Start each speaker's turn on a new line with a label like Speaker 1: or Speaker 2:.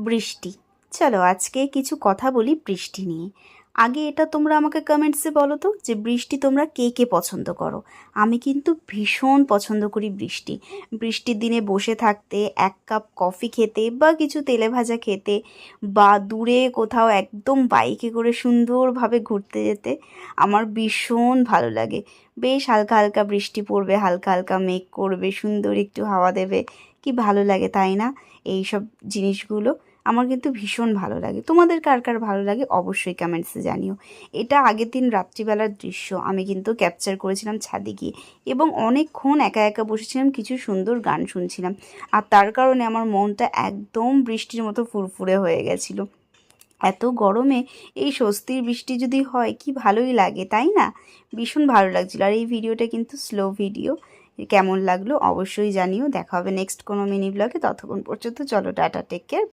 Speaker 1: বৃষ্টি। চলো আজকে কিছু কথা বলি বৃষ্টি নিয়ে। আগে এটা তোমরা আমাকে কমেন্টসে বলো তো যে বৃষ্টি তোমরা কে কে পছন্দ করো। আমি কিন্তু ভীষণ পছন্দ করি বৃষ্টি। বৃষ্টির দিনে বসে থাকতে, এক কাপ কফি খেতে বা কিছু তেলে ভাজা খেতে, বা দূরে কোথাও একদম বাইকে করে সুন্দরভাবে ঘুরতে যেতে আমার ভীষণ ভালো লাগে। বেশ হালকা হালকা বৃষ্টি পড়বে, হালকা হালকা মেঘ করবে, সুন্দর একটু হাওয়া দেবে, কি ভালো লাগে তাই না? এই সব জিনিসগুলো আমার কিন্তু ভীষণ ভালো লাগে। তোমাদের কার কার ভালো লাগে অবশ্যই কমেন্টসে জানিও। এটা আগের দিন রাত্রিবেলার দৃশ্য আমি কিন্তু ক্যাপচার করেছিলাম ছাদে গিয়ে, এবং অনেকক্ষণ একা একা বসেছিলাম, কিছু সুন্দর গান শুনছিলাম। আর তার কারণে আমার মনটা একদম বৃষ্টির মতো ফুরফুরে হয়ে গেছিলো। এত গরমে এই স্বস্তির বৃষ্টি যদি হয় কি ভালোই লাগে তাই না? ভীষণ ভালো লাগছিল। আর এই ভিডিওটা কিন্তু স্লো ভিডিও। কেমন লাগলো অবশ্যই জানিও। দেখা হবে নেক্সট কোনো মিনি ব্লগে। ততক্ষণ পর্যন্ত চলো টাটা, টেক কেয়ার।